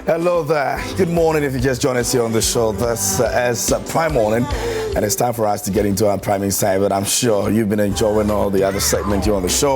Hello there. Good morning if you just joined us here on the show. This is Prime Morning, and it's time for us to get into our priming side. But I'm sure you've been enjoying all the other segments here on the show.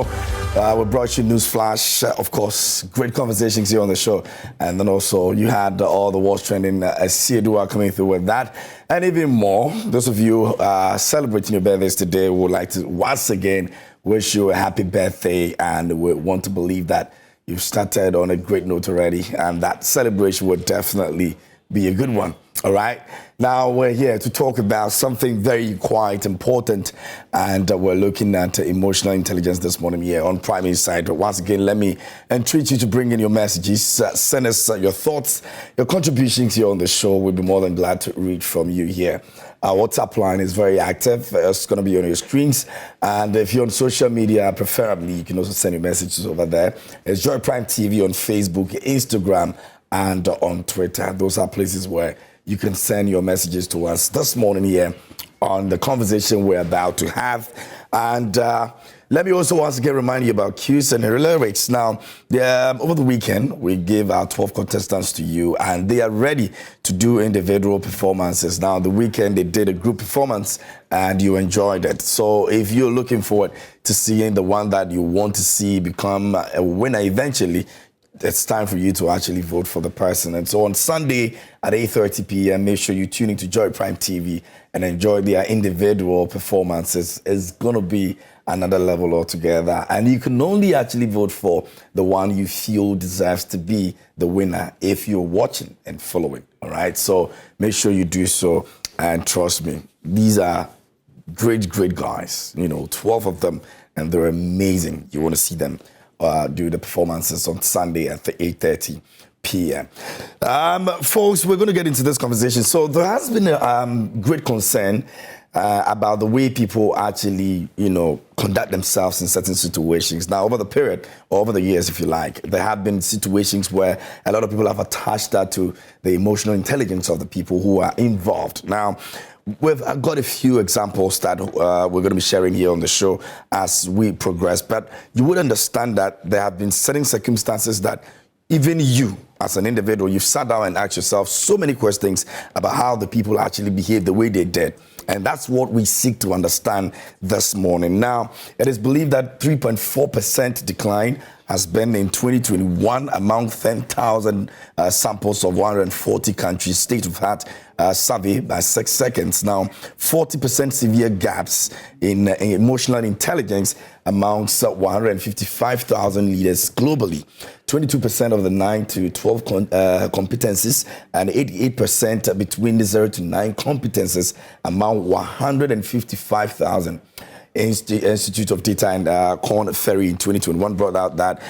We brought you news flash, of course, great conversations here on the show. And then also you had all the what's trending, Siedua coming through with that. And even more, those of you celebrating your birthdays today would like to once again wish you a happy birthday, and we want to believe that you've started on a great note already, and that celebration will definitely be a good one. All right. Now we're here to talk about something very quite important, and we're looking at emotional intelligence this morning here on Prime Insight. But once again, let me entreat you to bring in your messages, send us your thoughts, your contributions here on the show. We'll be more than glad to read from you here. Our WhatsApp line is very active. It's going to be on your screens. And if you're on social media, preferably, you can also send your messages over there. It's Joy Prime TV on Facebook, Instagram, and on Twitter. Those are places where you can send your messages to us this morning here on the conversation we're about to have. And let me also once again remind you about cues and lyrics. Now, over the weekend, we gave our 12 contestants to you, and they are ready to do individual performances. Now, the weekend, they did a group performance, and you enjoyed it. So if you're looking forward to seeing the one that you want to see become a winner eventually, it's time for you to actually vote for the person. And so on Sunday at 8:30 p.m., make sure you tune into Joy Prime TV and enjoy their individual performances. It's going to be another level altogether. And you can only actually vote for the one you feel deserves to be the winner if you're watching and following. All right. So make sure you do so. And trust me, these are great, great guys. 12 of them, and they're amazing. You want to see them do the performances on Sunday at 8:30 p.m. Folks, we're going to get into this conversation. So there has been a great concern about the way people actually, conduct themselves in certain situations. Now, over the period, or over the years, if you like, there have been situations where a lot of people have attached that to the emotional intelligence of the people who are involved. Now, we've got a few examples that we're going to be sharing here on the show as we progress, but you would understand that there have been certain circumstances that even you, as an individual, you've sat down and asked yourself so many questions about how the people actually behave the way they did. And that's what we seek to understand this morning. Now, it is believed that 3.4% decline has been in 2021 among 10,000 samples of 140 countries. State-of-the-art survey by 6 seconds. Now, 40% severe gaps in emotional intelligence amongst 155,000 leaders globally. 22% of the 9 to 12 competencies, and 88% between the 0 to 9 competencies among 155,000. Institute of Data and Korn Ferry in 2021 brought out that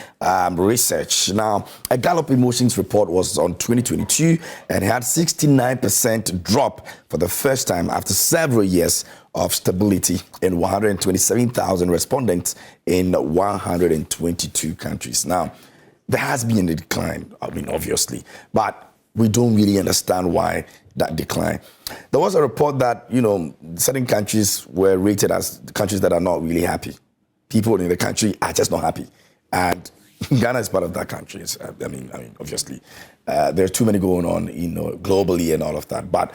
research. Now, a Gallup Emotions report was on 2022 and had 69% drop for the first time after several years of stability in 127,000 respondents in 122 countries. Now, there has been a decline, obviously, but we don't really understand why that decline. There was a report that, certain countries were rated as countries that are not really happy. People in the country are just not happy. And Ghana is part of that country. Obviously, there are too many going on, globally and all of that. But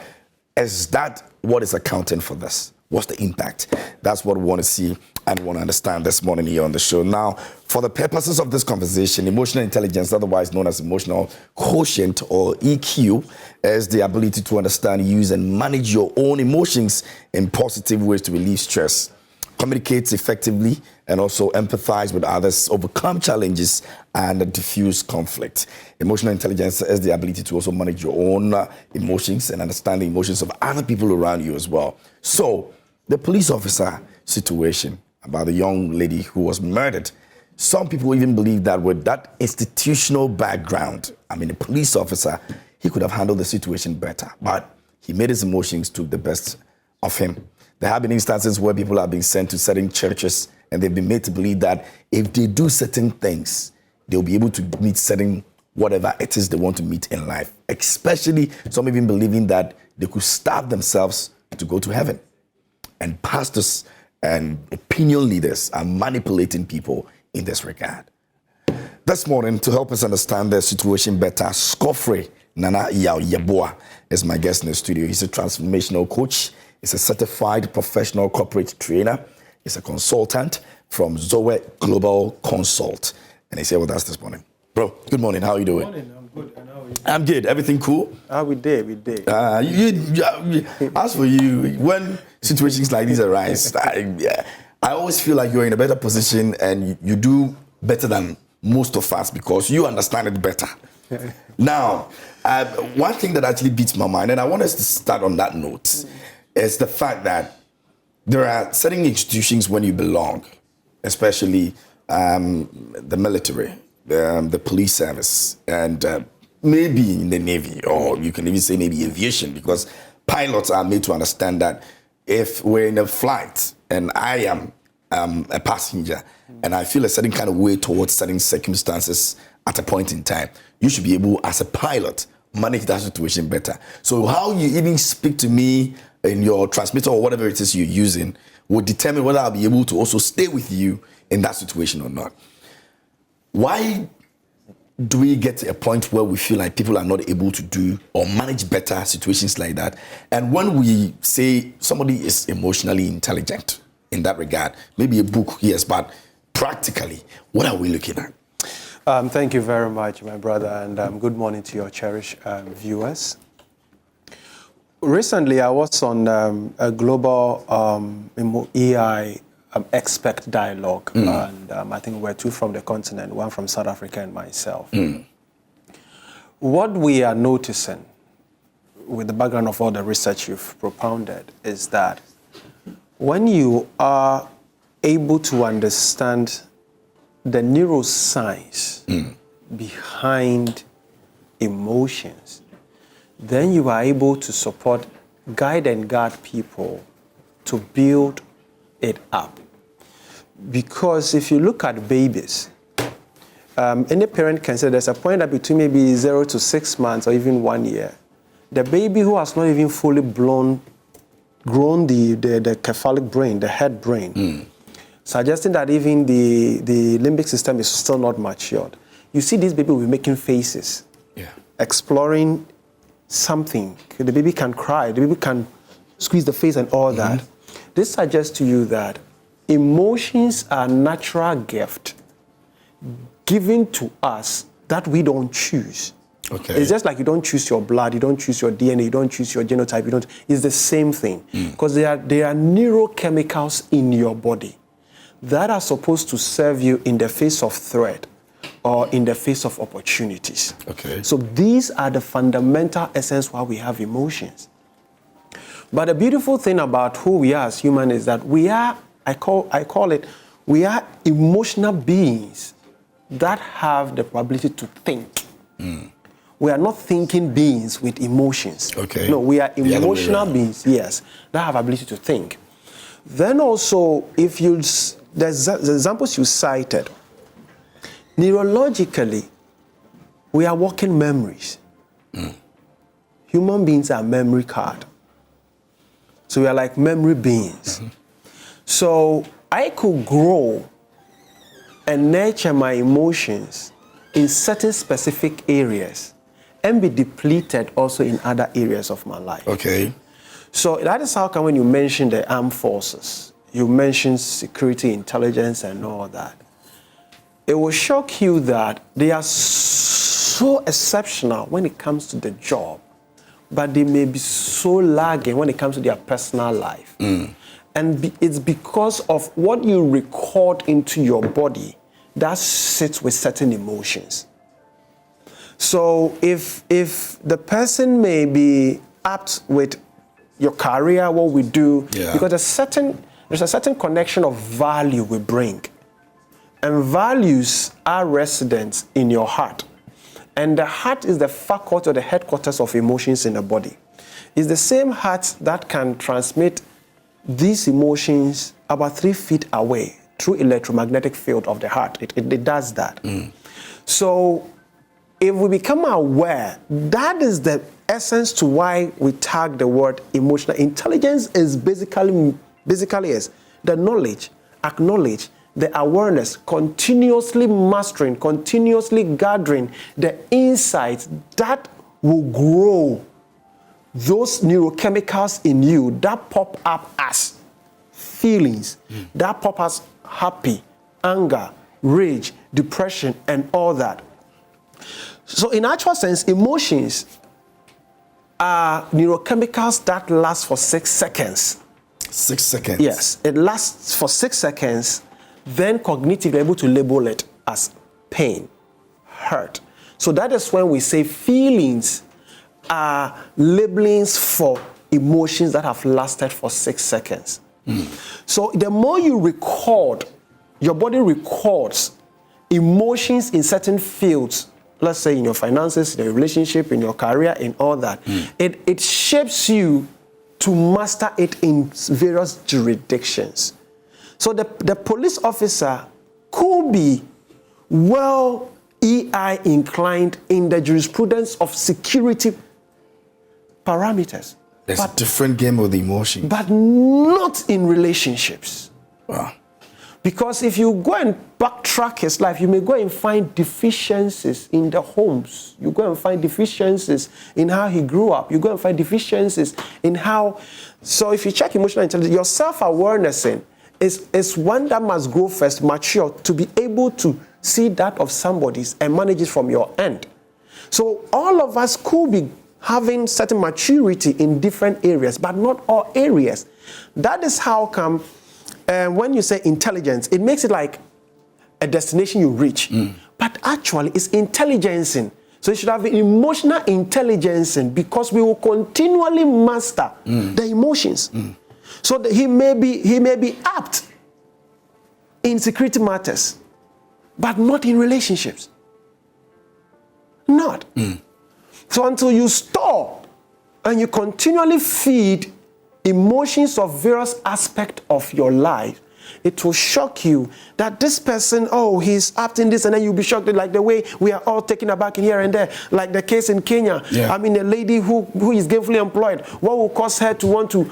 is that what is accounting for this? What's the impact? That's what we want to see and want to understand this morning here on the show. Now, for the purposes of this conversation, emotional intelligence, otherwise known as emotional quotient or EQ, is the ability to understand, use, and manage your own emotions in positive ways to relieve stress, communicate effectively, and also empathize with others, overcome challenges, and diffuse conflict. Emotional intelligence is the ability to also manage your own emotions and understand the emotions of other people around you as well. So, the police officer situation about the young lady who was murdered. Some people even believe that with that institutional background, a police officer, he could have handled the situation better. But he made his emotions to the best of him. There have been instances where people have been sent to certain churches and they've been made to believe that if they do certain things, they'll be able to meet certain whatever it is they want to meet in life. Especially some even believing that they could starve themselves to go to heaven. And pastors and opinion leaders are manipulating people in this regard. This morning, to help us understand the situation better, Scofrey Nana Yeboah is my guest in the studio. He's a transformational coach. He's a certified professional corporate trainer. He's a consultant from Zoe Global Consult. And he's here with us this morning. Bro, good morning. How are you doing? Good morning. I'm good. And how are you? I'm good. Everything cool? We did. As for you, when situations like these arise, I always feel like you're in a better position and you do better than most of us because you understand it better. Now, one thing that actually beats my mind, and I want us to start on that note, is the fact that there are certain institutions when you belong, especially the military, the police service, and maybe in the Navy, or you can even say maybe aviation, because pilots are made to understand that if we're in a flight and I am a passenger and I feel a certain kind of way towards certain circumstances at a point in time, you should be able, as a pilot, manage that situation better. So how you even speak to me in your transmitter or whatever it is you're using will determine whether I'll be able to also stay with you in that situation or not. Why do we get to a point where we feel like people are not able to do or manage better situations like that? And when we say somebody is emotionally intelligent in that regard, maybe a book, yes, but practically, what are we looking at? Thank you very much, my brother, and good morning to your cherished viewers. Recently, I was on a global EI expert dialogue, and I think we're two from the continent, one from South Africa and myself. What we are noticing, with the background of all the research you've propounded, is that when you are able to understand the neuroscience behind emotions, then you are able to support, guide and guard people to build it up. Because if you look at babies, any parent can say there's a point that between maybe 0 to 6 months or even 1 year, the baby who has not even fully grown the cephalic brain, the head brain, suggesting that even the limbic system is still not matured. You see these babies will be making faces, exploring something. The baby can cry, the baby can squeeze the face and all that. This suggests to you that emotions are a natural gift given to us that we don't choose. Okay. It's just like you don't choose your blood, you don't choose your DNA, you don't choose your genotype, it's the same thing. Because there are neurochemicals in your body that are supposed to serve you in the face of threat or in the face of opportunities. Okay. So these are the fundamental essence why we have emotions. But the beautiful thing about who we are as humans is that we are, I call it, we are emotional beings that have the ability to think. We are not thinking beings with emotions. Okay. No, we are emotional beings, yes, that have ability to think. Then also, if you, the examples you cited, neurologically, we are walking memories. Human beings are memory card. So we are like memory beings. So I could grow and nurture my emotions in certain specific areas and be depleted also in other areas of my life. Okay. So that is how come when you mention the armed forces, you mention security, intelligence, and all that, it will shock you that they are so exceptional when it comes to the job, but they may be so lagging when it comes to their personal life. And it's because of what you record into your body that sits with certain emotions. So if the person may be apt with your career, what we do, because there's a certain connection of value we bring. And values are resident in your heart. And the heart is the faculty or the headquarters of emotions in the body. It's the same heart that can transmit these emotions about 3 feet away through electromagnetic field of the heart. It does that. So if we become aware, that is the essence to why we tag the word emotional intelligence is basically is the knowledge, acknowledge the awareness, continuously mastering, continuously gathering the insights that will grow those neurochemicals in you that pop up as feelings, that pop as happy, anger, rage, depression, and all that. So in actual sense, emotions are neurochemicals that last for 6 seconds. 6 seconds? Yes, it lasts for 6 seconds, then cognitively able to label it as pain, hurt. So that is when we say feelings are labelings for emotions that have lasted for 6 seconds. So the more you record, your body records emotions in certain fields, let's say in your finances, in your relationship, in your career, in all that, it shapes you to master it in various jurisdictions. So the police officer could be well EI inclined in the jurisprudence of security parameters. There's a different game with emotions. But not in relationships. Wow. Because if you go and backtrack his life, you may go and find deficiencies in the homes. You go and find deficiencies in how he grew up. You go and find deficiencies in how... So if you check emotional intelligence, your self-awareness is one that must grow first, mature, to be able to see that of somebody's and manage it from your end. So all of us could be having certain maturity in different areas, but not all areas. That is how come when you say intelligence, it makes it like a destination you reach. But actually, it's intelligencing. So you should have emotional intelligencing, because we will continually master the emotions. So that he may be apt in security matters, but not in relationships. Not. So until you store and you continually feed emotions of various aspects of your life, it will shock you that this person, oh, he's apt in this, and then you'll be shocked, like the way we are all taken aback in here and there, like the case in Kenya. I mean, a lady who is gainfully employed, what will cause her to want to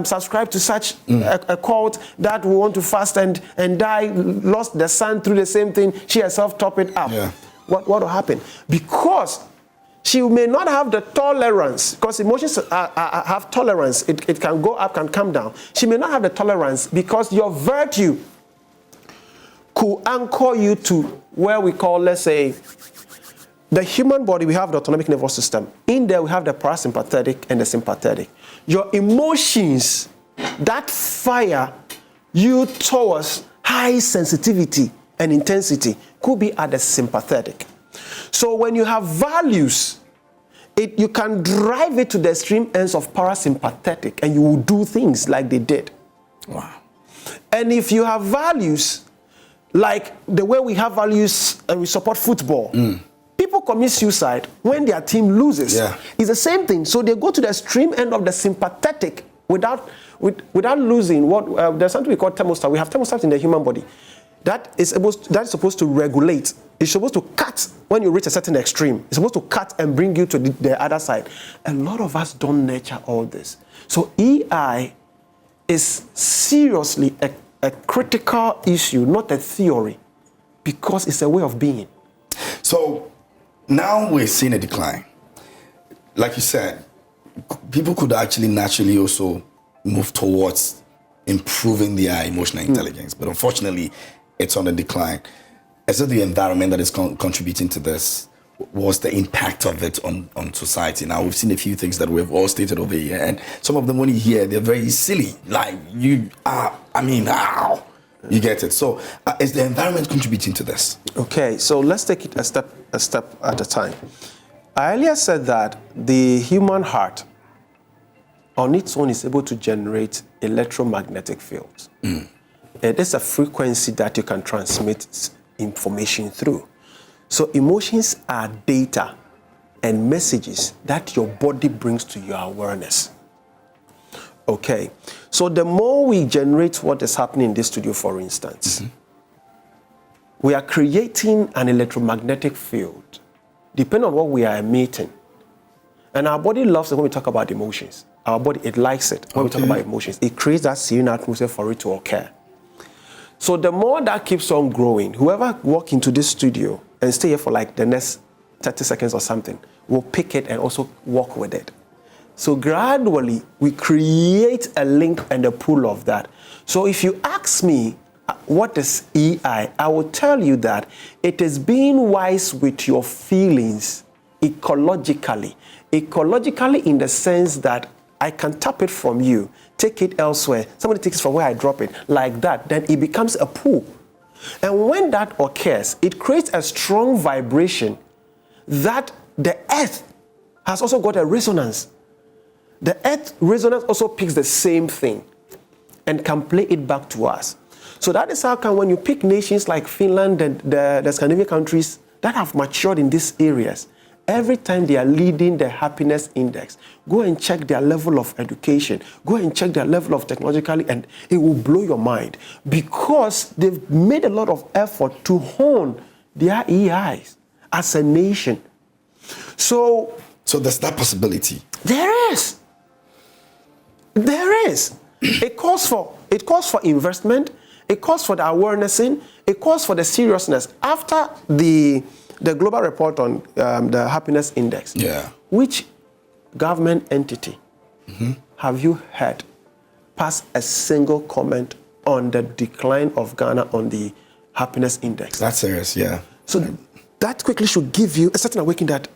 subscribe to such a cult that will want to fast and die, lost the son through the same thing, she herself top it up. What will happen? Because she may not have the tolerance, because emotions have tolerance. It can go up, can come down. She may not have the tolerance because your virtue could anchor you to where we call, let's say, the human body. We have the autonomic nervous system. In there, we have the parasympathetic and the sympathetic. Your emotions that fire you towards high sensitivity and intensity could be at the sympathetic. So when you have values, you can drive it to the extreme ends of parasympathetic, and you will do things like they did. Wow. And if you have values, like the way we have values and we support football, people commit suicide when their team loses. It's the same thing. So they go to the extreme end of the sympathetic without losing what there's something we call thermostat. We have thermostat in the human body that is supposed to regulate. It's supposed to cut when you reach a certain extreme. It's supposed to cut and bring you to the other side. A lot of us don't nurture all this. So EI is seriously a critical issue, not a theory, because it's a way of being. So now we're seeing a decline. Like you said, people could actually naturally also move towards improving their emotional intelligence, but unfortunately, it's on the decline. Is it the environment that is contributing to this? What's the impact of it on society? Now, we've seen a few things that we've all stated over here, and some of them when you hear, they're very silly. Like, how? You get it. So, is the environment contributing to this? Okay, so let's take it a step at a time. I earlier said that the human heart on its own is able to generate electromagnetic fields. It is a frequency that you can transmit information through. So emotions are data and messages that your body brings to your awareness. Okay, so the more we generate what is happening in this studio, for instance, we are creating an electromagnetic field depending on what we are emitting. And our body loves it when we talk about emotions. Our body, it likes it when we talk about emotions. It creates that serene atmosphere for it to occur. So the more that keeps on growing, whoever walk into this studio and stay here for like the next 30 seconds or something will pick it and also walk with it. So gradually, we create a link and a pull of that. So if you ask me, what is EI? I will tell you that it is being wise with your feelings ecologically. Ecologically in the sense that I can tap it from you, take it elsewhere, somebody takes it from where I drop it, like that, then it becomes a pull. And when that occurs, it creates a strong vibration that the earth has also got a resonance. The earth resonance also picks the same thing and can play it back to us. So that is how come when you pick nations like Finland and the Scandinavian countries that have matured in these areas, every time they are leading the happiness index, go and check their level of education, go and check their level of technologically, and it will blow your mind because they've made a lot of effort to hone their EIs as a nation. So there's that possibility. There is. There is. It calls for investment. It calls for the awarenessing. It calls for the seriousness. After the global report on the happiness index, which government entity have you heard pass a single comment on the decline of Ghana on the happiness index? That's serious, yeah. So that quickly should give you a certain awakening that,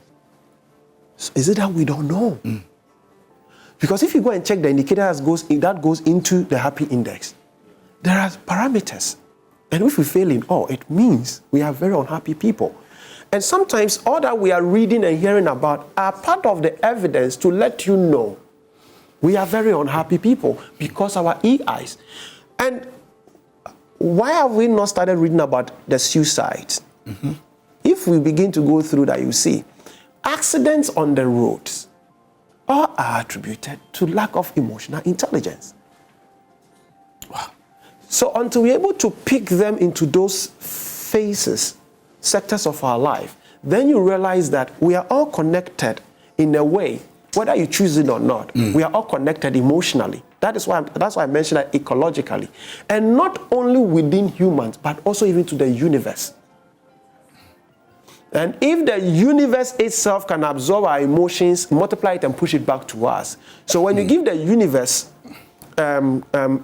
is it that we don't know? Because if you go and check the indicator that goes into the happy index, there are parameters. And if we fail in all, it means we are very unhappy people. And sometimes all that we are reading and hearing about are part of the evidence to let you know we are very unhappy people because our EIs. And why have we not started reading about the suicides? If we begin to go through that, you see, accidents on the roads all are attributed to lack of emotional intelligence. Wow. So until we're able to pick them into those phases, sectors of our life, then you realize that we are all connected in a way, whether you choose it or not. We are all connected emotionally. That's why I mentioned that ecologically. And not only within humans, but also even to the universe. And if the universe itself can absorb our emotions, multiply it and push it back to us. So when you give the universe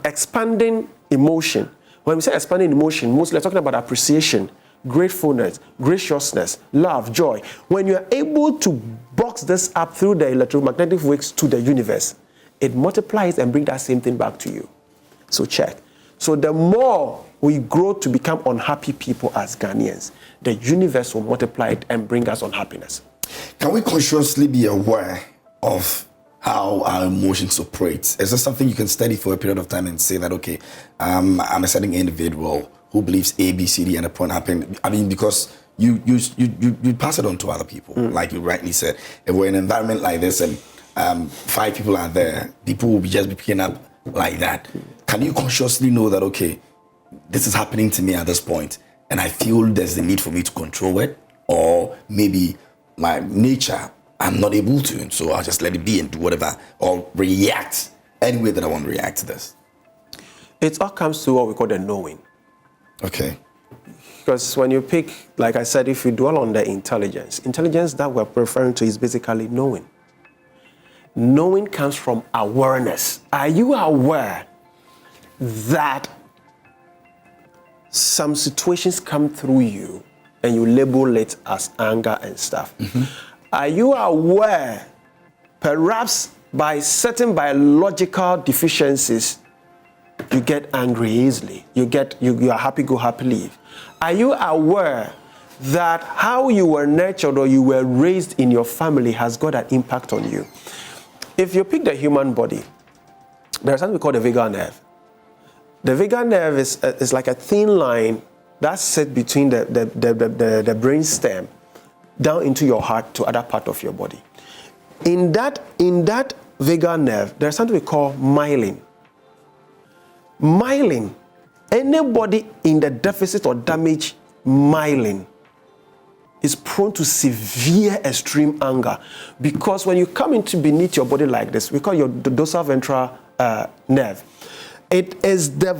expanding emotion, when we say expanding emotion, mostly we're talking about appreciation, gratefulness, graciousness, love, joy. When you're able to box this up through the electromagnetic waves to the universe, it multiplies and brings that same thing back to you. So check. So the more we grow to become unhappy people as Ghanaians, the universe will multiply it and bring us unhappiness. Can we consciously be aware of how our emotions operate? Is this something you can study for a period of time and say that, okay, I'm a certain individual who believes A, B, C, D, and a point happened? I mean, because you pass it on to other people, like you rightly said. If we're in an environment like this and 5 people are there, people will just be picking up like that. Can you consciously know that, okay, this is happening to me at this point, and I feel there's the need for me to control it, or maybe my nature, I'm not able to, and so I'll just let it be and do whatever, or react any way that I want to react to this? It all comes to what we call the knowing. Okay. Because when you pick, like I said, if you dwell on the intelligence that we're referring to is basically knowing. Knowing comes from awareness. Are you aware that some situations come through you and you label it as anger and stuff? Are you aware, perhaps by certain biological deficiencies, you get angry easily, you are happy, go happy, leave? Are you aware that how you were nurtured or you were raised in your family has got an impact on you? If you pick the human body, there's something we call the vagal nerve. The vagal nerve is like a thin line that sits between the brain stem down into your heart to other part of your body. In that vagal nerve, there's something we call myelin. Myelin, anybody in the deficit or damaged myelin is prone to severe extreme anger, because when you come into beneath your body like this, we call your dorsal ventral nerve, it is the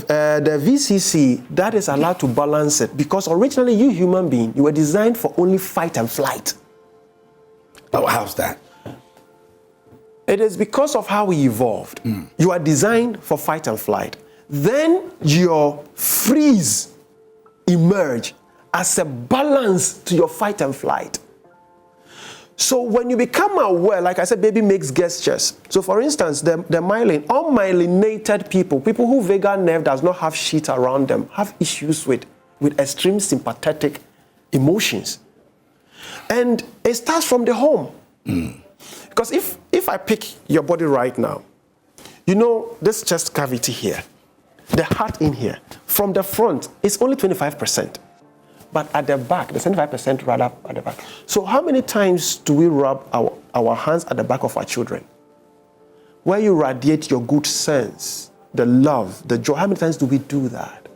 VCC that is allowed to balance it, because originally you human being, you were designed for only fight and flight. Oh, how's that? It is because of how we evolved. You are designed for fight and flight. Then your freeze emerge as a balance to your fight and flight. So when you become aware, like I said, baby makes gestures. So for instance, the unmyelinated people who vagal nerve does not have sheet around them, have issues with extreme sympathetic emotions. And it starts from the home. Because if I pick your body right now, you know this chest cavity here, the heart in here, from the front, it's only 25%. But at the back, the 75% rather at the back. So how many times do we rub our hands at the back of our children? Where you radiate your good sense, the love, the joy, how many times do we do that?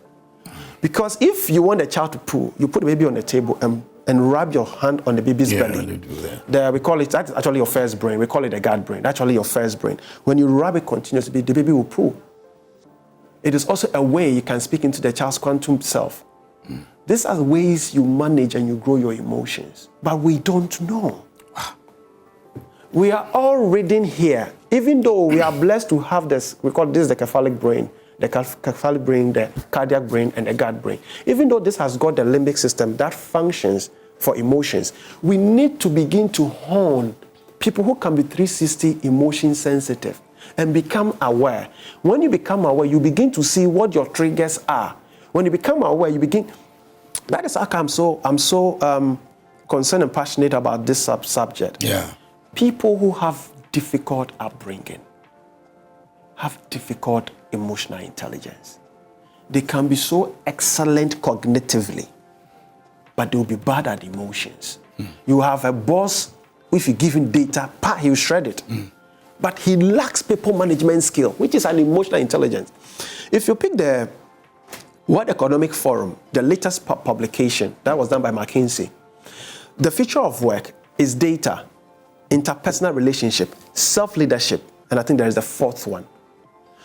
Because if you want a child to poo, you put the baby on the table and rub your hand on the baby's belly. They do that. We call it, that's actually your first brain. We call it the gut brain. That's actually your first brain. When you rub it continuously, the baby will poo. It is also a way you can speak into the child's quantum self. These are ways you manage and you grow your emotions. But we don't know. We are all reading here. Even though we are blessed to have this, we call this the cephalic brain, the cardiac brain, and the gut brain. Even though this has got the limbic system that functions for emotions, we need to begin to hone people who can be 360 emotion sensitive and become aware. When you become aware, you begin to see what your triggers are. When you become aware, you begin. That is how I'm so concerned and passionate about this subject. Yeah. People who have difficult upbringing have difficult emotional intelligence. They can be so excellent cognitively, but they will be bad at emotions. You have a boss, if you give him data, he'll shred it. But he lacks people management skill, which is an emotional intelligence. If you pick the World Economic Forum, the latest publication that was done by McKinsey, the future of work is data, interpersonal relationship, self-leadership, and I think there is the fourth one.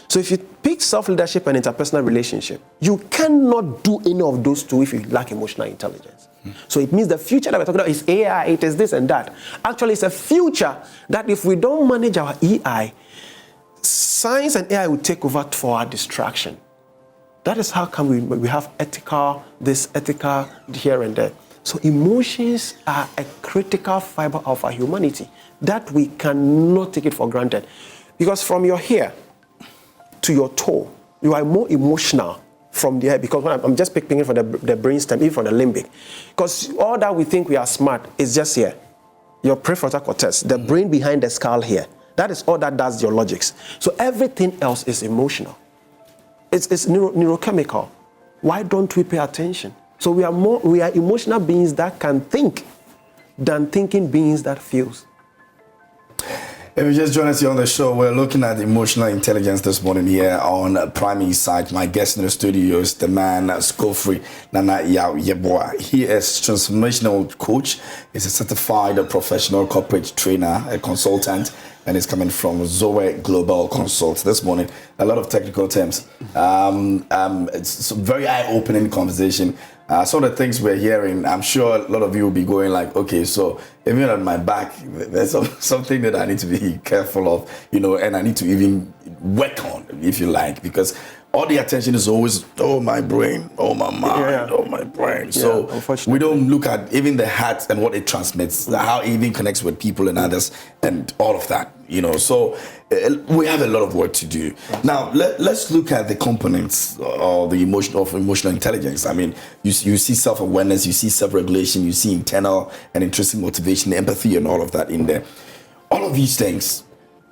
So if you pick self-leadership and interpersonal relationship, you cannot do any of those two if you lack emotional intelligence. So it means the future that we're talking about is AI, it is this and that. Actually, it's a future that if we don't manage our EI, science and AI will take over for our distraction. That is how come we have ethical, this ethical here and there. So emotions are a critical fiber of our humanity that we cannot take it for granted. Because from your hair to your toe, you are more emotional from the head, because when I'm just picking it from the brainstem, even from the limbic. Because all that we think we are smart is just here. Your prefrontal cortex, the brain behind the skull here. That is all that does your logics. So everything else is emotional. It's neurochemical. Why don't we pay attention? So we are emotional beings that can think than thinking beings that feels. If you just join us here on the show, we're looking at emotional intelligence this morning here on Prime Insight. My guest in the studio is the man, Scofri Nana Yeboah. He is transformational coach. He's a certified professional corporate trainer, a consultant, and is coming from Zoe Global Consult. This morning, a lot of technical terms. It's a very eye-opening conversation. Some of the things we're hearing, I'm sure a lot of you will be going like, okay, so even on my back, there's something that I need to be careful of, and I need to even work on, if you like, because all the attention is always, oh, my brain, oh, my mind, oh, my brain. So we don't look at even the heart and what it transmits, how it even connects with people and others and all of that, So we have a lot of work to do. Now, let's look at the components of emotional intelligence. I mean, you see self-awareness, you see self-regulation, you see internal and intrinsic motivation, empathy, and all of that in there. All of these things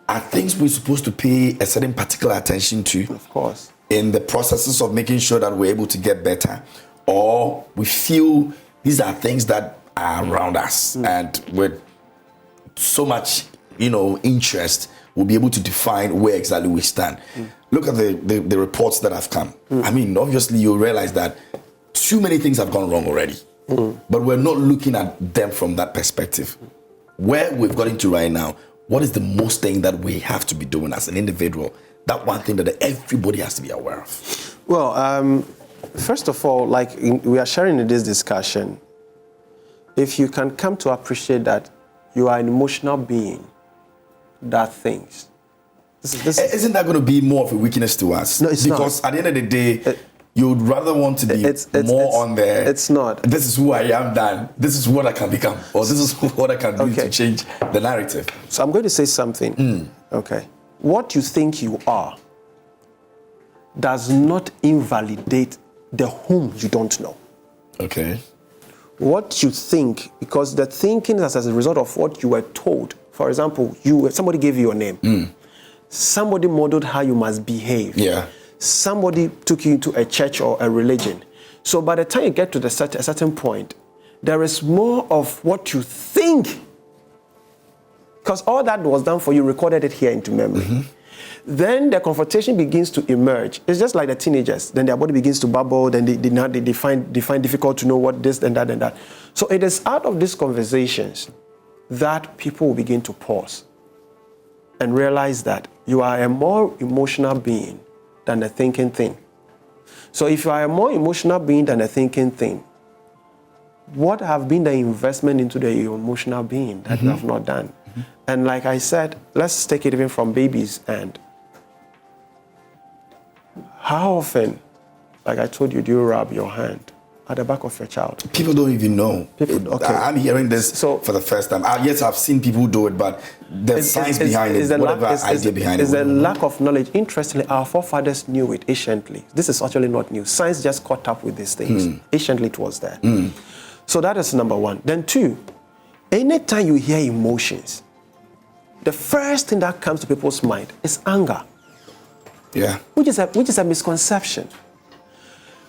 are things we're supposed to pay a certain particular attention to. Of course. In the processes of making sure that we're able to get better, or we feel these are things that are around us, and with so much, interest, we'll be able to define where exactly we stand. Look at the reports that have come. I mean, obviously you realize that too many things have gone wrong already, but we're not looking at them from that perspective. Where we've got into right now, what is the most thing that we have to be doing as an individual That one thing that everybody has to be aware of. Well, first of all, we are sharing in this discussion, if you can come to appreciate that you are an emotional being that thinks. Isn't that going to be more of a weakness to us? No, it's not. Because at the end of the day, you would rather want to be more on there. It's not. This is who I am, Dan. This is what I can become. Or this is what I can do to change the narrative. So I'm going to say something. Okay. What you think you are does not invalidate the whom you don't know. Okay. What you think, because the thinking is as a result of what you were told. For example, somebody gave you your name. Somebody modeled how you must behave. Yeah. Somebody took you into a church or a religion. So by the time you get to a certain point, there is more of what you think. Because all that was done for you, recorded it here into memory. Then the confrontation begins to emerge. It's just like the teenagers. Then their body begins to bubble. Then they find difficult to know what this and that and that. So it is out of these conversations that people will begin to pause and realize that you are a more emotional being than a thinking thing. So if you are a more emotional being than a thinking thing, what have been the investment into the emotional being that you have not done? And like I said, let's take it even from babies. And how often, like I told you, do you rub your hand at the back of your child? People don't even know. I'm hearing this for the first time. Yes, I've seen people do it, but the science behind it, whatever idea behind it. It's a lack of knowledge. Interestingly, our forefathers knew it anciently. This is actually not new. Science just caught up with these things. Anciently, it was there. So that is number one. Then two, anytime you hear emotions, the first thing that comes to people's mind is anger. Yeah. Which is a misconception.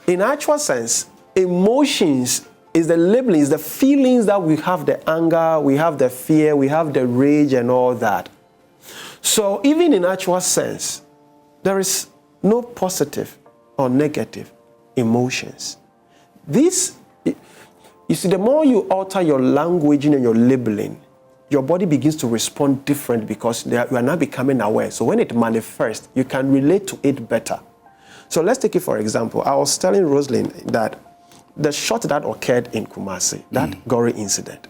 In actual sense, emotions is the labeling, is the feelings that we have, the anger, we have the fear, we have the rage and all that. So even in actual sense, there is no positive or negative emotions. This, you see, the more you alter your languaging and your labeling, your body begins to respond different because you are now becoming aware. So when it manifests, you can relate to it better. So let's take it for example. I was telling Rosalind that the shot that occurred in Kumasi, that gory incident.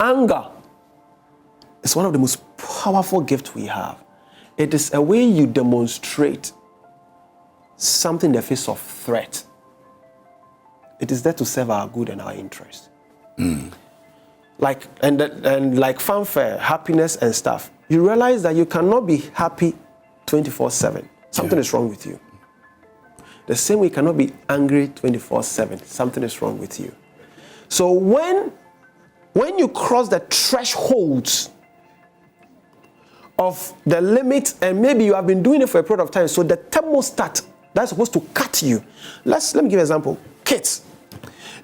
Anger is one of the most powerful gifts we have. It is a way you demonstrate something in the face of threat. It is there to serve our good and our interest. Like fanfare, happiness and stuff. You realize that you cannot be happy 24/7. Something is wrong with you. The same way you cannot be angry 24/7. Something is wrong with you. So when you cross the thresholds of the limit, and maybe you have been doing it for a period of time, so the thermostat that's supposed to cut you. Let me give you an example. Kids,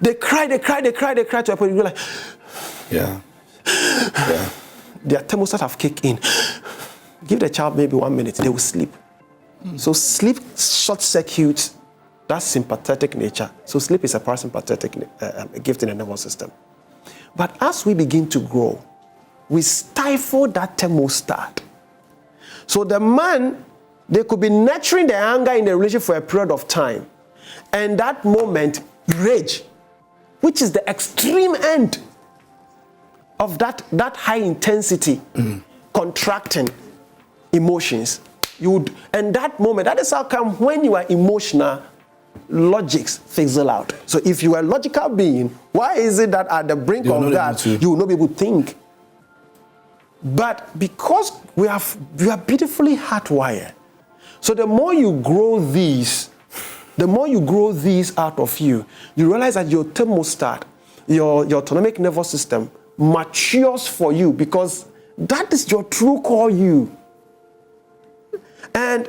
they cry to a point you're like, their thermostat have kicked in. Give the child maybe 1 minute, they will sleep. So sleep short circuits that sympathetic nature. So sleep is a parasympathetic gift in the nervous system. But as we begin to grow, we stifle that thermostat. So the man, they could be nurturing the anger in the relationship for a period of time. And that moment, rage, which is the extreme end of that high intensity, contracting emotions. And that moment, that is how come when you are emotional, logics fizzle out. So if you are a logical being, why is it that at the brink of that, you will not be able to think? But because we are beautifully hardwired, so the more you grow these out of you, you realize that your thermostat, your autonomic nervous system matures for you because that is your true core you. And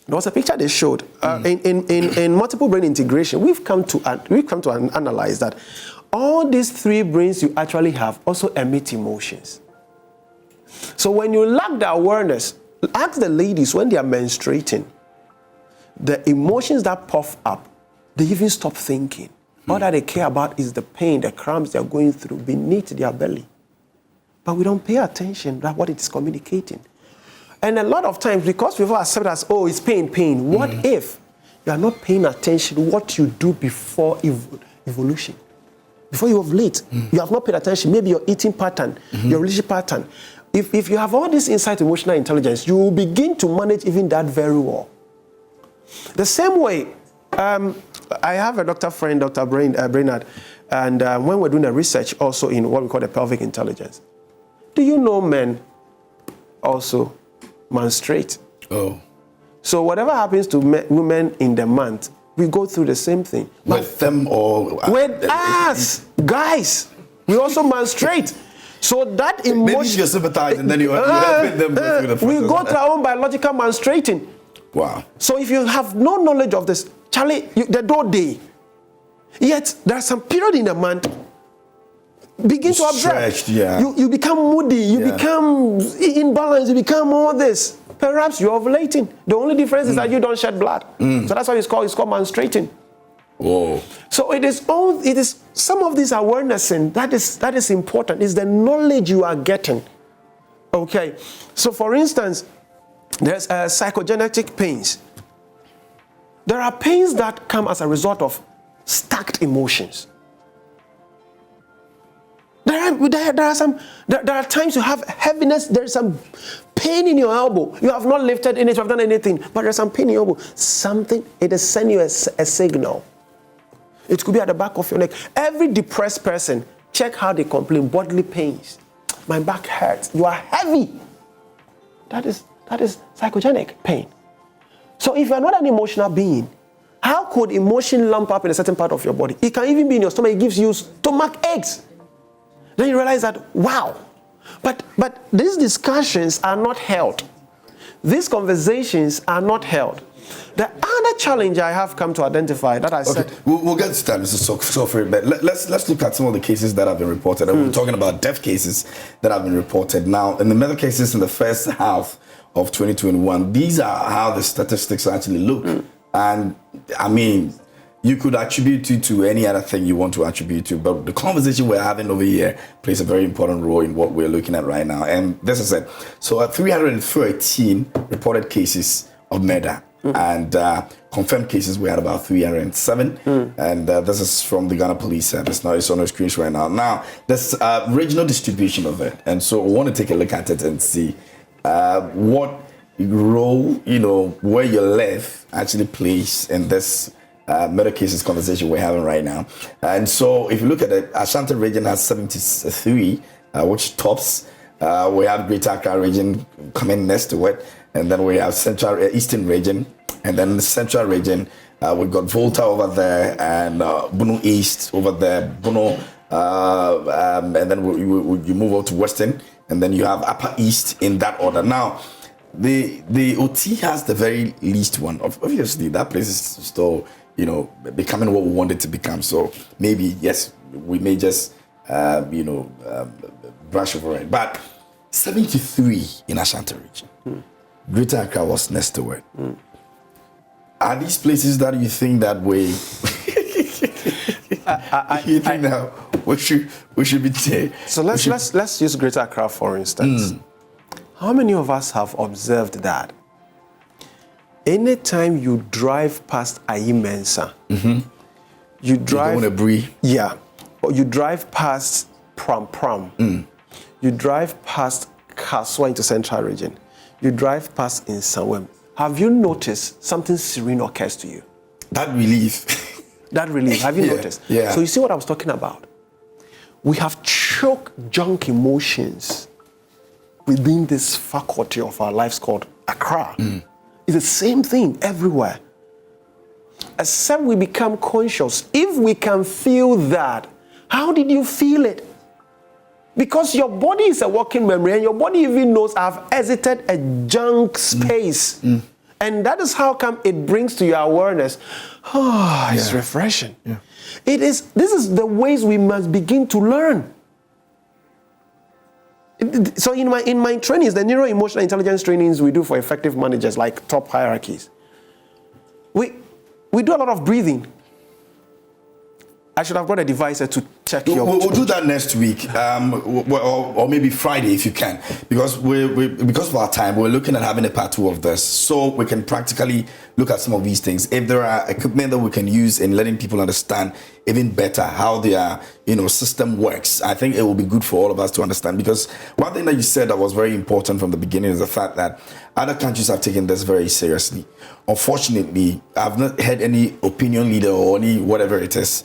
there was a picture they showed in multiple brain integration. We've come to analyze that all these three brains you actually have also emit emotions. So when you lack the awareness, ask the ladies when they are menstruating, the emotions that puff up, they even stop thinking. All that they care about is the pain, the cramps they're going through beneath their belly. But we don't pay attention to what it is communicating. And a lot of times, because people accept as, oh, it's pain. What if you are not paying attention what you do before evolution? Before you ovulate, you have not paid attention. Maybe your eating pattern, your relationship pattern. If you have all this insight, emotional intelligence, you will begin to manage even that very well. The same way, I have a doctor friend, Dr. Brainerd, and when we're doing the research also in what we call the pelvic intelligence, do you know men also menstruate? Oh. So whatever happens to women in the month, we go through the same thing. With them or... With us, guys, we also menstruate. So that emotion... Maybe you're sympathizing, then you're helping them go through the process. We go through our own biological menstruating. Wow. So if you have no knowledge of this, Charlie, the door day, yet there are some period in the month, begin to observe. Stretched, yeah. You become moody, you become imbalanced, you become all this. Perhaps you're ovulating. The only difference is that you don't shed blood. So that's why it's called menstruating. Whoa. So it is some of this awareness, and that is important. It's the knowledge you are getting. Okay. So for instance, there's psychogenetic pains. There are pains that come as a result of stacked emotions. There are times you have heaviness. There's some pain in your elbow. You have not lifted in it, you have done anything, but there's some pain in your elbow. Something, it is sending you a signal. It could be at the back of your neck. Every depressed person, check how they complain. Bodily pains. My back hurts. You are heavy. That is psychogenic pain. So if you are not an emotional being, how could emotion lump up in a certain part of your body? It can even be in your stomach. It gives you stomach aches. Then you realize that, wow. But these discussions are not held. These conversations are not held. The other challenge I have come to identify that I said... We'll get to that, Mr. Sofri, but let's look at some of the cases that have been reported. And we're talking about death cases that have been reported. Now, in the medical cases in the first half of 2021, these are how the statistics actually look. And, I mean, you could attribute it to any other thing you want to attribute to, but the conversation we're having over here plays a very important role in what we're looking at right now. And this is it. So 313 reported cases of murder. And confirmed cases, we had about 307. And this is from the Ghana Police Service. Now it's on the screens right now. Now, there's regional distribution of it. And so we want to take a look at it and see what role, where you live actually plays in this murder cases conversation we're having right now. And so if you look at it, Ashanti region has 73, which tops. We have Greater Accra region coming next to it. And then we have Central Eastern region, and then the Central region. We've got Volta over there, and Bono East over there, Bono, and then you move over to Western, and then you have Upper East in that order. Now, the OT has the very least one. Obviously, that place is still, becoming what we want it to become. So maybe, yes, we may just, brush over it. But 73 in Ashanti region. Greater Accra was next to it. Are these places that you think that way? You think that we should be there? So let's use Greater Accra for instance. How many of us have observed that anytime you drive past Ayi Mensa, you drive... You don't want to breathe? Yeah. Or you drive past Pram. You drive past Kaswa into Central region. You drive past Nsawam. Have you noticed something serene occurs to you? That relief. That relief. Have you noticed? Yeah. So you see what I was talking about? We have choke junk emotions within this faculty of our lives called Accra. It's the same thing everywhere. Except we become conscious. If we can feel that, how did you feel it? Because your body is a walking memory, and your body even knows I've exited a junk space. And that is how come it brings to your awareness, it's refreshing. Yeah. This is the ways we must begin to learn. So in my trainings, the neuro-emotional intelligence trainings we do for effective managers, like top hierarchies, we do a lot of breathing. I should have brought a device to check your... We'll do that next week, or maybe Friday if you can, because because of our time, we're looking at having a part 2 of this, so we can practically look at some of these things. If there are equipment that we can use in letting people understand even better how their system works, I think it will be good for all of us to understand. Because one thing that you said that was very important from the beginning is the fact that other countries have taken this very seriously. Unfortunately, I've not heard any opinion leader or any whatever it is,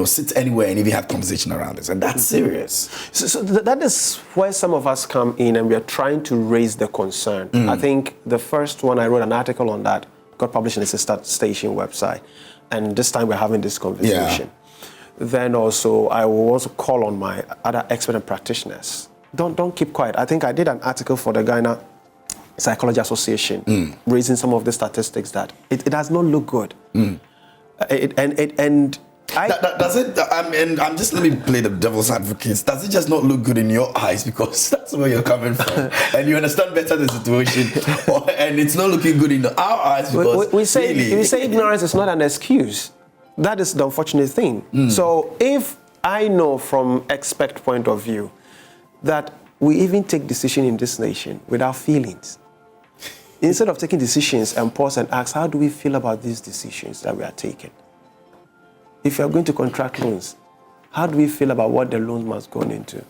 sit anywhere and even have conversation around this, and that's serious. So that is where some of us come in, and we are trying to raise the concern. I think the first one, I wrote an article on that, got published in the Sister Station website, and this time we're having this conversation. Yeah. Then also, I will also call on my other expert and practitioners. Don't keep quiet. I think I did an article for the Ghana Psychology Association, raising some of the statistics that it does not look good. Does it? I'm just, let me play the devil's advocate. Does it just not look good in your eyes because that's where you're coming from, and you understand better the situation, and it's not looking good in our eyes because we say ignorance is not an excuse. That is the unfortunate thing. So if I know from expert point of view that we even take decision in this nation without feelings, instead of taking decisions and pause and ask, how do we feel about these decisions that we are taking? If you are going to contract loans, how do we feel about what the loans must go into?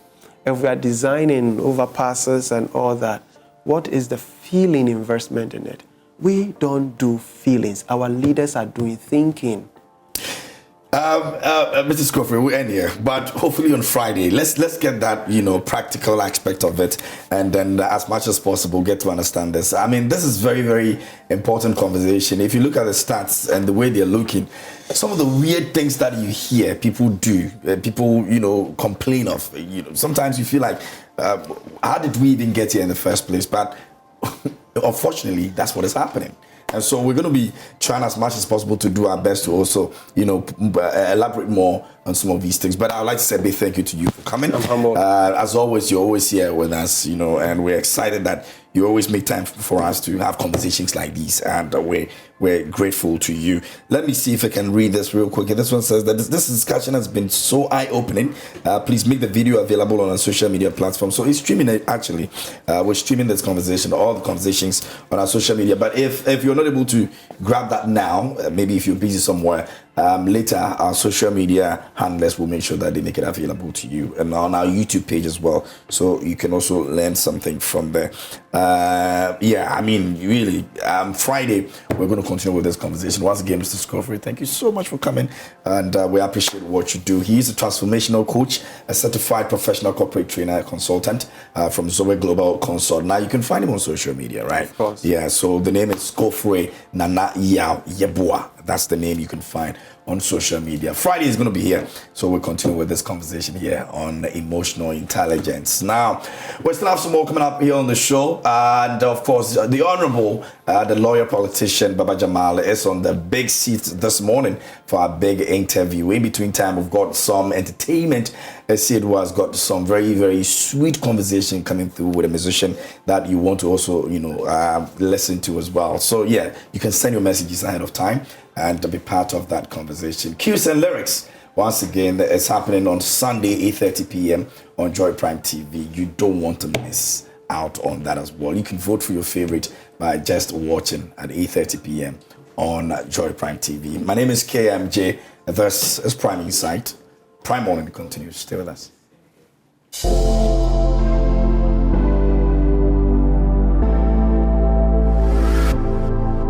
If we are designing overpasses and all that, what is the feeling investment in it? We don't do feelings. Our leaders are doing thinking. Mr. Scofield, we'll end here, but hopefully on Friday, let's get that practical aspect of it, and then as much as possible get to understand this. I mean, this is very, very important conversation. If you look at the stats and the way they're looking, some of the weird things that you hear people do, people complain of, sometimes you feel like, how did we even get here in the first place? But unfortunately, that's what is happening. And so we're going to be trying as much as possible to do our best to also, elaborate more on some of these things. But I'd like to say a big thank you to you for coming. I'm humbled. As always, you're always here with us, and we're excited that you always make time for us to have conversations like these, and we're grateful to you. Let me see if I can read this real quick. This one says that this discussion has been so eye-opening. Please make the video available on our social media platform. So it's streaming it, actually. We're streaming this conversation, all the conversations on our social media. But if you're not able to grab that now, maybe if you're busy somewhere, later our social media handlers will make sure that they make it available to you, and on our YouTube page as well, so you can also learn something from there. Really, Friday we're going to continue with this conversation. Once again, Mr. Scofield, thank you so much for coming, and we appreciate what you do. He is a transformational coach, a certified professional corporate trainer, consultant from Zoe Global Consult. Now you can find him on social media, right? Of course. Yeah, so the name is Scofield Nana Yao Yeboah. That's the name you can find on social media. Friday is going to be here, so we'll continue with this conversation here on emotional intelligence. Now, we still have some more coming up here on the show, and of course, the Honorable, the lawyer politician Baba Jamal is on the big seat this morning for our big interview. In between time, we've got some entertainment. Esiedwa has got some very, very sweet conversation coming through with a musician that you want to also, listen to as well. So yeah, you can send your messages ahead of time and be part of that conversation. Cues and lyrics, once again, it's happening on Sunday, 8:30 p.m. on Joy Prime TV. You don't want to miss out on that as well. You can vote for your favorite by just watching at 8:30 p.m. on Joy Prime TV. My name is KMJ. This is Prime Insight. Prime Morning continues. Stay with us.